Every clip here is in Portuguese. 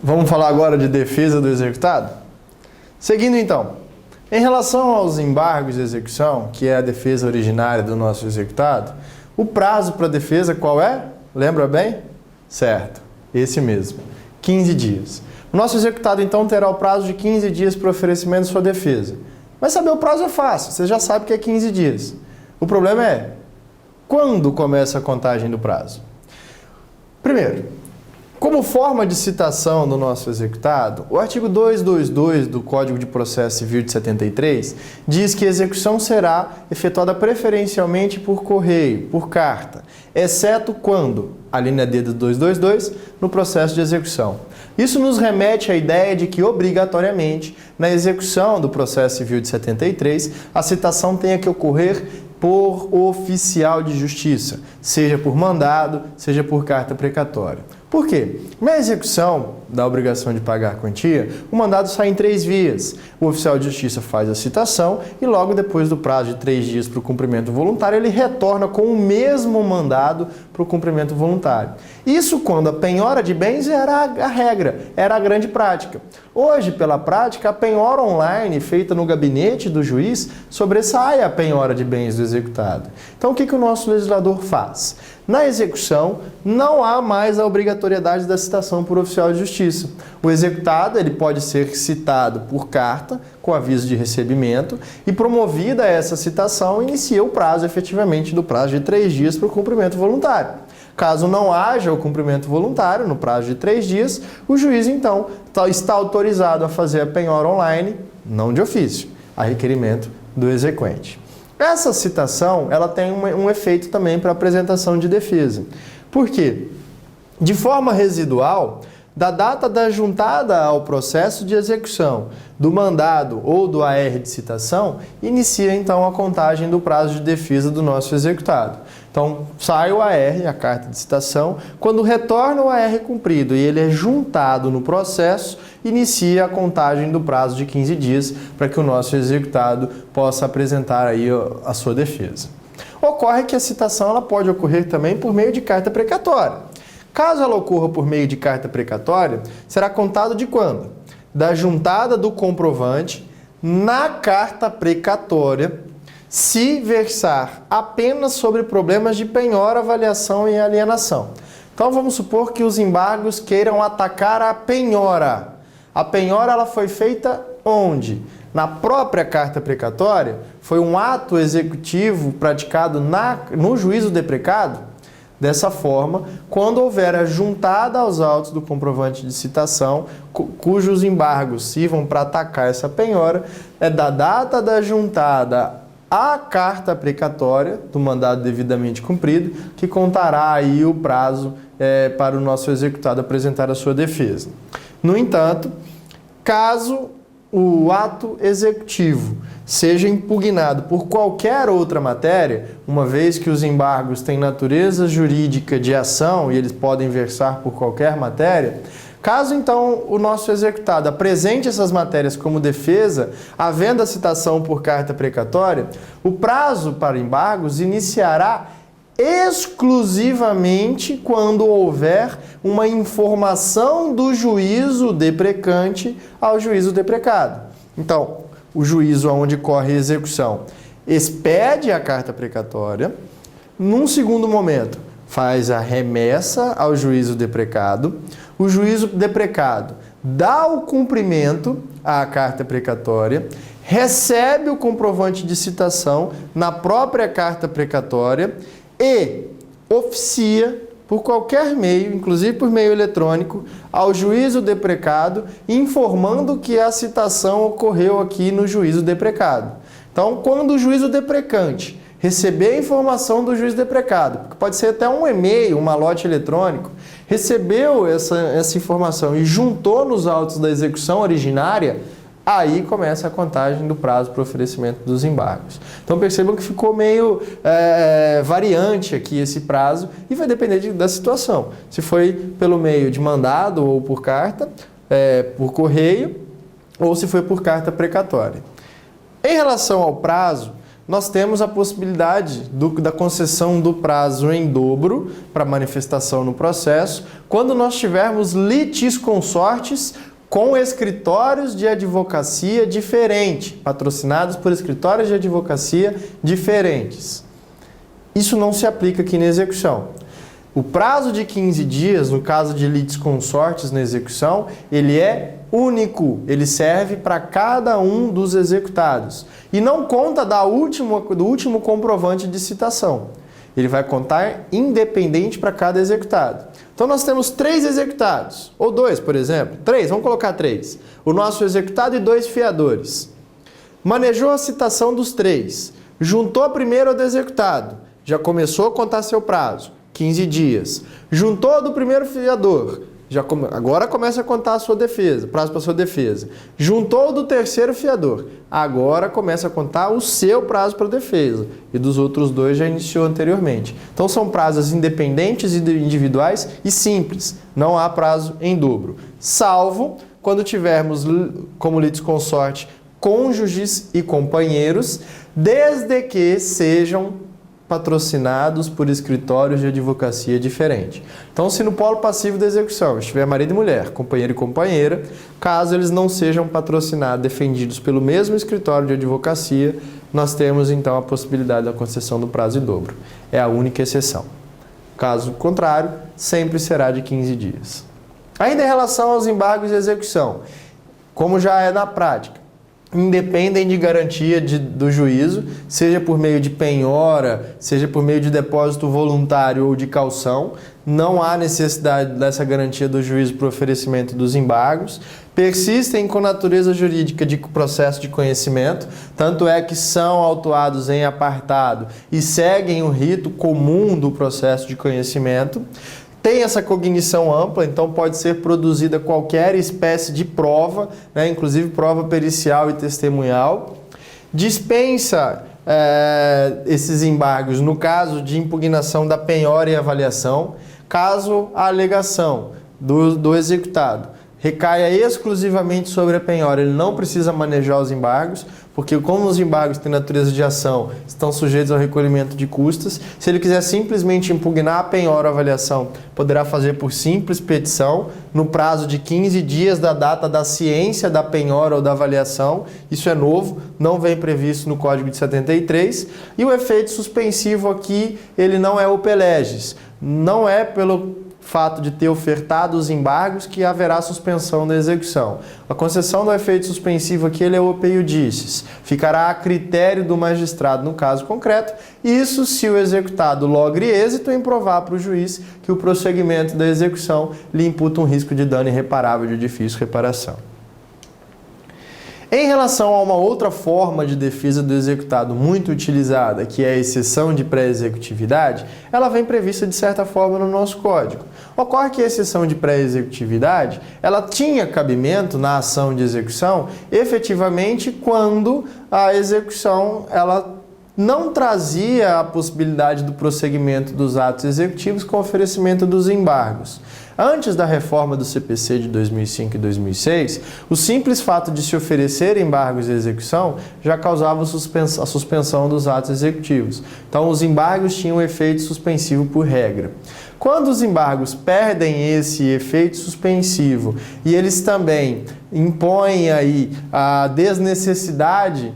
Vamos falar agora de defesa do executado? Seguindo então, em relação aos embargos de execução, que é a defesa originária do nosso executado, o prazo para a defesa qual é? Lembra bem? Certo, esse mesmo, 15 dias. O nosso executado então terá o prazo de 15 dias para o oferecimento de sua defesa. Mas saber o prazo é fácil, você já sabe que é 15 dias. O problema é, quando começa a contagem do prazo? Primeiro, como forma de citação do nosso executado, o artigo 222 do Código de Processo Civil de 73 diz que a execução será efetuada preferencialmente por correio, por carta, exceto quando, a linha D do 222, no processo de execução. Isso nos remete à ideia de que, obrigatoriamente, na execução do processo civil de 73, a citação tenha que ocorrer por oficial de justiça, seja por mandado, seja por carta precatória. Por quê? Na execução da obrigação de pagar a quantia, o mandado sai em 3 vias. O oficial de justiça faz a citação e logo depois do prazo de 3 dias para o cumprimento voluntário, ele retorna com o mesmo mandado para o cumprimento voluntário. Isso quando a penhora de bens era a regra, era a grande prática. Hoje, pela prática, a penhora online feita no gabinete do juiz sobressai a penhora de bens do executado. Então, o que o nosso legislador faz? Na execução, não há mais a obrigatoriedade da citação por oficial de justiça. O executado ele pode ser citado por carta, com aviso de recebimento, e promovida essa citação, inicia o prazo efetivamente do prazo de 3 dias para o cumprimento voluntário. Caso não haja o cumprimento voluntário, no prazo de 3 dias, o juiz, então, está autorizado a fazer a penhora online, não de ofício, a requerimento do exequente. Essa citação ela tem um efeito também para a apresentação de defesa. Por quê? De forma residual, da data da juntada ao processo de execução do mandado ou do AR de citação, inicia então a contagem do prazo de defesa do nosso executado. Então, sai o AR, a carta de citação, quando retorna o AR cumprido e ele é juntado no processo, inicia a contagem do prazo de 15 dias para que o nosso executado possa apresentar aí a sua defesa. Ocorre que a citação ela pode ocorrer também por meio de carta precatória. Caso ela ocorra por meio de carta precatória, será contado de quando? Da juntada do comprovante na carta precatória, se versar apenas sobre problemas de penhora, avaliação e alienação. Então vamos supor que os embargos queiram atacar a penhora. A penhora ela foi feita onde? Na própria carta precatória? Foi um ato executivo praticado no juízo deprecado? Dessa forma, quando houver a juntada aos autos do comprovante de citação, cujos embargos sirvam para atacar essa penhora, é da data da juntada à carta precatória do mandado devidamente cumprido, que contará aí o prazo para o nosso executado apresentar a sua defesa. No entanto, caso o ato executivo seja impugnado por qualquer outra matéria, uma vez que os embargos têm natureza jurídica de ação e eles podem versar por qualquer matéria, caso então o nosso executado apresente essas matérias como defesa, havendo a citação por carta precatória, o prazo para embargos iniciará exclusivamente quando houver uma informação do juízo deprecante ao juízo deprecado. Então, o juízo onde corre a execução expede a carta precatória, num segundo momento faz a remessa ao juízo deprecado, o juízo deprecado dá o cumprimento à carta precatória, recebe o comprovante de citação na própria carta precatória e oficia por qualquer meio, inclusive por meio eletrônico, ao juízo deprecado, informando que a citação ocorreu aqui no juízo deprecado. Então, quando o juízo deprecante receber a informação do juiz deprecado, porque pode ser até um e-mail, um malote eletrônico, recebeu essa informação e juntou nos autos da execução originária, aí começa a contagem do prazo para o oferecimento dos embargos. Então percebam que ficou meio variante aqui esse prazo e vai depender da situação. Se foi pelo meio de mandado ou por carta, por correio, ou se foi por carta precatória. Em relação ao prazo, nós temos a possibilidade da concessão do prazo em dobro para manifestação no processo, quando nós tivermos litisconsortes com escritórios de advocacia diferentes, patrocinados por escritórios de advocacia diferentes. Isso não se aplica aqui na execução. O prazo de 15 dias, no caso de litisconsortes na execução, ele é único, ele serve para cada um dos executados. E não conta do último comprovante de citação. Ele vai contar independente para cada executado. Então nós temos 3 executados, ou 2, por exemplo. 3, vamos colocar 3. O nosso executado e 2 fiadores. Manejou a citação dos 3. Juntou primeiro ao do executado. Já começou a contar seu prazo, 15 dias. Juntou do primeiro fiador. Agora começa a contar a sua defesa, prazo para a sua defesa. Juntou do terceiro fiador. Agora começa a contar o seu prazo para a defesa. E dos outros 2 já iniciou anteriormente. Então são prazos independentes e individuais e simples. Não há prazo em dobro. Salvo quando tivermos como litisconsorte cônjuges e companheiros, desde que sejam patrocinados por escritórios de advocacia diferente. Então, se no polo passivo da execução estiver marido e mulher, companheiro e companheira, caso eles não sejam patrocinados, defendidos pelo mesmo escritório de advocacia, nós temos então a possibilidade da concessão do prazo em dobro. É a única exceção. Caso contrário, sempre será de 15 dias. Ainda em relação aos embargos de execução, como já é na prática, independem de garantia do juízo, seja por meio de penhora, seja por meio de depósito voluntário ou de caução. Não há necessidade dessa garantia do juízo para o oferecimento dos embargos. Persistem com natureza jurídica de processo de conhecimento, tanto é que são autuados em apartado e seguem o rito comum do processo de conhecimento. Tem essa cognição ampla, então pode ser produzida qualquer espécie de prova, né, inclusive prova pericial e testemunhal. Dispensa esses embargos no caso de impugnação da penhora e avaliação, caso a alegação do executado recaia exclusivamente sobre a penhora, ele não precisa manejar os embargos, porque como os embargos têm natureza de ação, estão sujeitos ao recolhimento de custas. Se ele quiser simplesmente impugnar a penhora ou avaliação, poderá fazer por simples petição, no prazo de 15 dias da data da ciência da penhora ou da avaliação. Isso é novo, não vem previsto no Código de 73. E o efeito suspensivo aqui, ele não é opus legis. Não é pelo fato de ter ofertado os embargos que haverá suspensão da execução. A concessão do efeito suspensivo aqui ele é opus iudicis. Ficará a critério do magistrado no caso concreto, isso se o executado logre êxito em provar para o juiz que o prosseguimento da execução lhe imputa um risco de dano irreparável de difícil reparação. Em relação a uma outra forma de defesa do executado muito utilizada, que é a exceção de pré-executividade, ela vem prevista de certa forma no nosso Código. Ocorre que a exceção de pré-executividade, ela tinha cabimento na ação de execução, efetivamente, quando a execução ela não trazia a possibilidade do prosseguimento dos atos executivos com oferecimento dos embargos. Antes da reforma do CPC de 2005 e 2006, o simples fato de se oferecer embargos de execução já causava a suspensão dos atos executivos. Então, os embargos tinham efeito suspensivo por regra. Quando os embargos perdem esse efeito suspensivo e eles também impõem aí a desnecessidade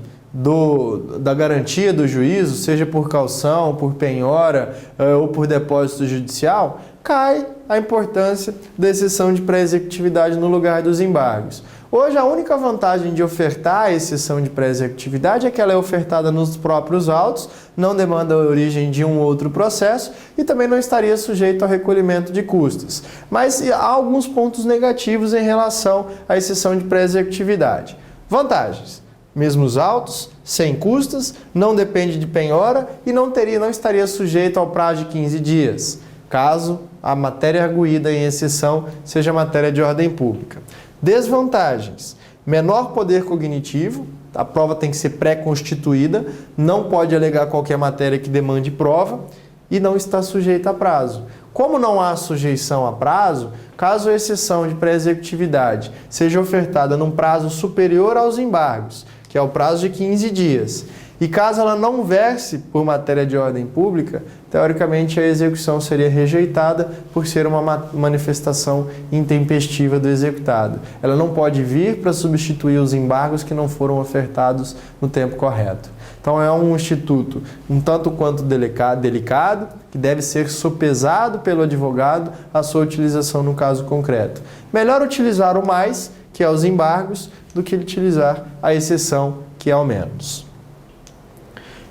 da garantia do juízo, seja por caução, por penhora ou por depósito judicial, cai a importância da exceção de pré-executividade no lugar dos embargos. Hoje, a única vantagem de ofertar a exceção de pré-executividade é que ela é ofertada nos próprios autos, não demanda a origem de um outro processo e também não estaria sujeito ao recolhimento de custos. Mas há alguns pontos negativos em relação à exceção de pré-executividade. Vantagens: mesmos autos, sem custas, não depende de penhora e não estaria sujeito ao prazo de 15 dias, caso a matéria arguída em exceção seja matéria de ordem pública. Desvantagens: menor poder cognitivo, a prova tem que ser pré-constituída, não pode alegar qualquer matéria que demande prova e não está sujeita a prazo. Como não há sujeição a prazo, caso a exceção de pré-executividade seja ofertada num prazo superior aos embargos, que é o prazo de 15 dias, E caso ela não verse por matéria de ordem pública, teoricamente a execução seria rejeitada por ser uma manifestação intempestiva do executado. Ela não pode vir para substituir os embargos que não foram ofertados no tempo correto. Então é um instituto um tanto quanto delicado, que deve ser sopesado pelo advogado a sua utilização no caso concreto. Melhor utilizar o mais, que é os embargos, do que utilizar a exceção, que é o menos.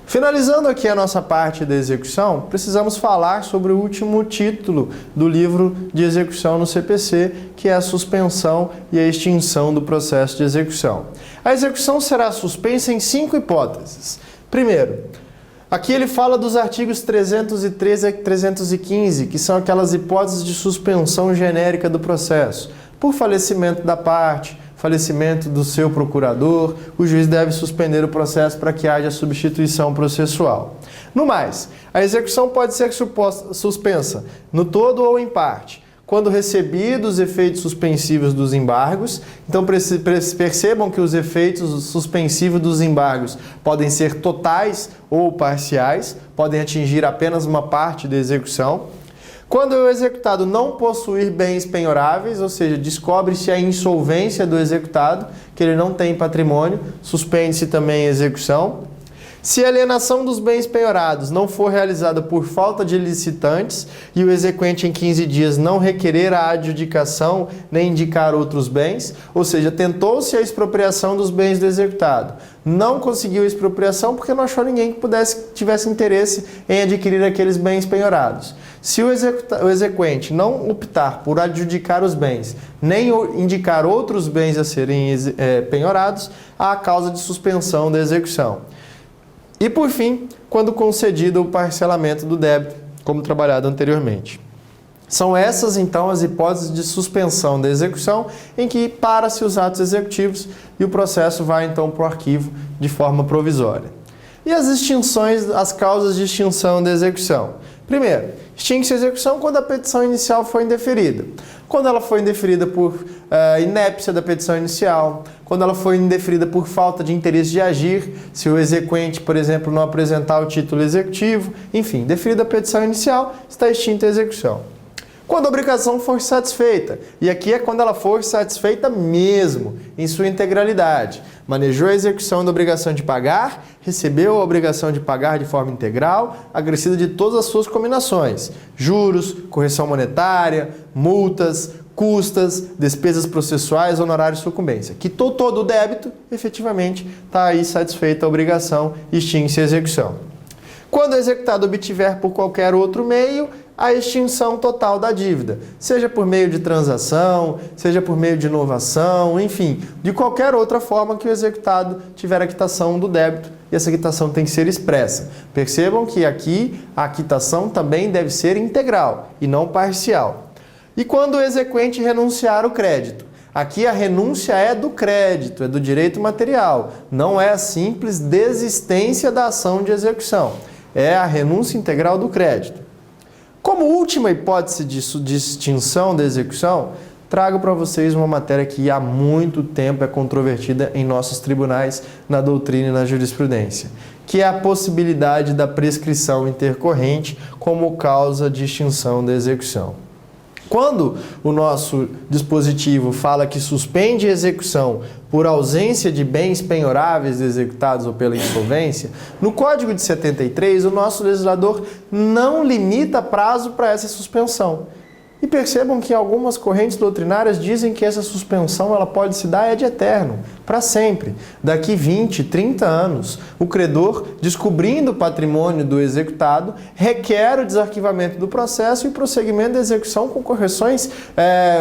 Finalizando aqui a nossa parte da execução, precisamos falar sobre o último título do livro de execução no CPC, que é a suspensão e a extinção do processo de execução. A execução será suspensa em 5 hipóteses. Primeiro, aqui ele fala dos artigos 313 a 315, que são aquelas hipóteses de suspensão genérica do processo. Por falecimento da parte, falecimento do seu procurador, o juiz deve suspender o processo para que haja substituição processual. No mais, a execução pode ser suspensa no todo ou em parte, quando recebidos os efeitos suspensivos dos embargos. Então percebam que os efeitos suspensivos dos embargos podem ser totais ou parciais, podem atingir apenas uma parte da execução. Quando o executado não possuir bens penhoráveis, ou seja, descobre-se a insolvência do executado, que ele não tem patrimônio, suspende-se também a execução. Se a alienação dos bens penhorados não for realizada por falta de licitantes e o exequente em 15 dias não requerer a adjudicação nem indicar outros bens, ou seja, tentou-se a expropriação dos bens do executado, não conseguiu a expropriação porque não achou ninguém que tivesse interesse em adquirir aqueles bens penhorados. Se o exequente não optar por adjudicar os bens, nem indicar outros bens a serem penhorados, há a causa de suspensão da execução. E, por fim, quando concedido o parcelamento do débito, como trabalhado anteriormente. São essas, então, as hipóteses de suspensão da execução em que para-se os atos executivos e o processo vai, então, para o arquivo de forma provisória. E as extinções, as causas de extinção da execução? Primeiro, extingue-se a execução quando a petição inicial foi indeferida. Quando ela foi indeferida por inépcia da petição inicial, quando ela foi indeferida por falta de interesse de agir, se o exequente, por exemplo, não apresentar o título executivo, enfim, deferida a petição inicial, está extinta a execução. Quando a obrigação for satisfeita, e aqui é quando ela for satisfeita mesmo, em sua integralidade. Manejou a execução da obrigação de pagar, recebeu a obrigação de pagar de forma integral, acrescida de todas as suas combinações: juros, correção monetária, multas, custas, despesas processuais, honorários e sucumbência. Quitou todo o débito, efetivamente está aí satisfeita a obrigação, extingue-se a execução. Quando o executado obtiver por qualquer outro meio a extinção total da dívida, seja por meio de transação, seja por meio de inovação, enfim, de qualquer outra forma que o executado tiver a quitação do débito, e essa quitação tem que ser expressa. Percebam que aqui a quitação também deve ser integral e não parcial. E quando o exequente renunciar o crédito? Aqui a renúncia é do crédito, é do direito material, não é a simples desistência da ação de execução, é a renúncia integral do crédito. Como última hipótese de extinção da execução, trago para vocês uma matéria que há muito tempo é controvertida em nossos tribunais, na doutrina e na jurisprudência, que é a possibilidade da prescrição intercorrente como causa de extinção da execução. Quando o nosso dispositivo fala que suspende a execução por ausência de bens penhoráveis executados ou pela insolvência, no Código de 73, o nosso legislador não limita prazo para essa suspensão. E percebam que algumas correntes doutrinárias dizem que essa suspensão ela pode se dar de eterno, para sempre. Daqui 20, 30 anos, o credor, descobrindo o patrimônio do executado, requer o desarquivamento do processo e o prosseguimento da execução com correções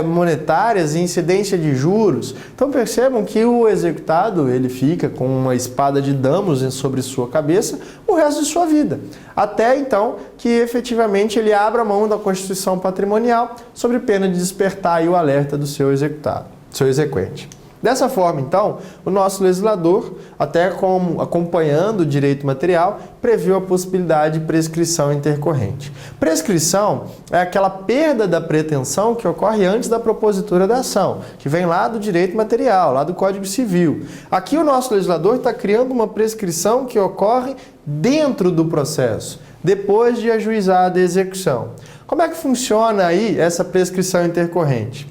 monetárias e incidência de juros. Então percebam que o executado ele fica com uma espada de Damocles sobre sua cabeça o resto de sua vida. Até então que efetivamente ele abra mão da constituição patrimonial sobre pena de despertar aí o alerta do seu executado, seu exequente. Dessa forma, então, o nosso legislador, até como acompanhando o direito material, previu a possibilidade de prescrição intercorrente. Prescrição é aquela perda da pretensão que ocorre antes da propositura da ação, que vem lá do direito material, lá do Código Civil. Aqui o nosso legislador está criando uma prescrição que ocorre dentro do processo, depois de ajuizada a execução. Como é que funciona aí essa prescrição intercorrente?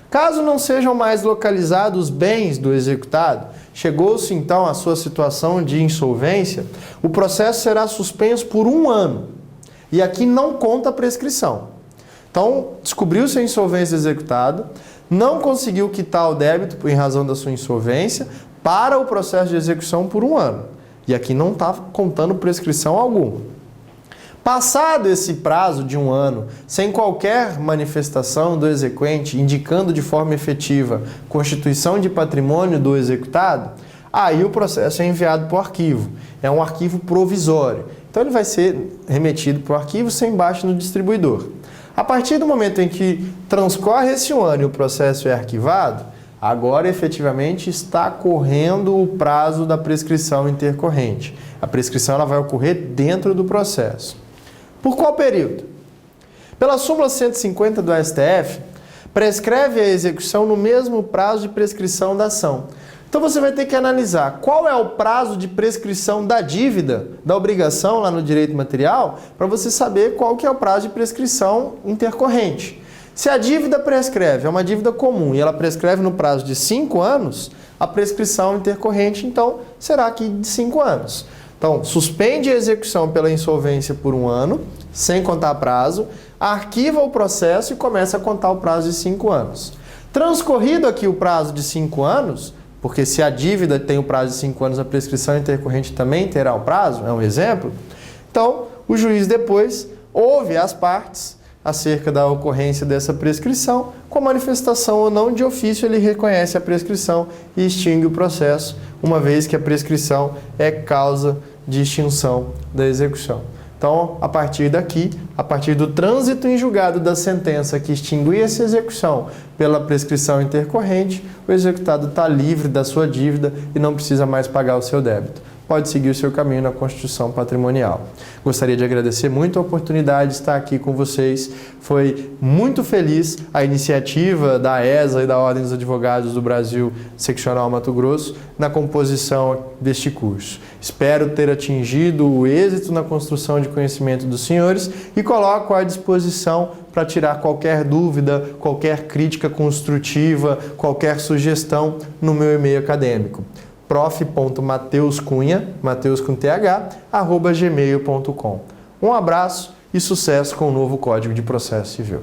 Caso não sejam mais localizados os bens do executado, chegou-se então à sua situação de insolvência, o processo será suspenso por 1 ano. E aqui não conta a prescrição. Então, descobriu-se a insolvência do executado, não conseguiu quitar o débito em razão da sua insolvência, para o processo de execução por 1 ano. E aqui não está contando prescrição alguma. Passado esse prazo de 1 ano, sem qualquer manifestação do exequente indicando de forma efetiva constituição de patrimônio do executado, aí o processo é enviado para o arquivo. É um arquivo provisório. Então ele vai ser remetido para o arquivo sem baixa no distribuidor. A partir do momento em que transcorre esse 1 ano e o processo é arquivado, agora efetivamente está correndo o prazo da prescrição intercorrente. A prescrição ela vai ocorrer dentro do processo. Por qual período? Pela súmula 150 do STF, prescreve a execução no mesmo prazo de prescrição da ação. Então você vai ter que analisar qual é o prazo de prescrição da dívida, da obrigação lá no direito material, para você saber qual que é o prazo de prescrição intercorrente. Se a dívida prescreve, é uma dívida comum, e ela prescreve no prazo de 5 anos, a prescrição intercorrente, então, será aqui de 5 anos. Então, suspende a execução pela insolvência por 1 ano, sem contar prazo, arquiva o processo e começa a contar o prazo de 5 anos. Transcorrido aqui o prazo de 5 anos, porque se a dívida tem o prazo de 5 anos, a prescrição intercorrente também terá o prazo, é um exemplo. Então, o juiz depois ouve as partes acerca da ocorrência dessa prescrição, com manifestação ou não de ofício, ele reconhece a prescrição e extingue o processo, uma vez que a prescrição é causa de extinção da execução. Então, a partir daqui, a partir do trânsito em julgado da sentença que extinguir essa execução pela prescrição intercorrente, o executado está livre da sua dívida e não precisa mais pagar o seu débito. Pode seguir o seu caminho na Constituição Patrimonial. Gostaria de agradecer muito a oportunidade de estar aqui com vocês. Foi muito feliz a iniciativa da ESA e da Ordem dos Advogados do Brasil, Seccional Mato Grosso, na composição deste curso. Espero ter atingido o êxito na construção de conhecimento dos senhores e coloco à disposição para tirar qualquer dúvida, qualquer crítica construtiva, qualquer sugestão no meu e-mail acadêmico. prof.mateuscunha, Mateus com TH, @gmail.com. Um abraço e sucesso com o novo Código de Processo Civil.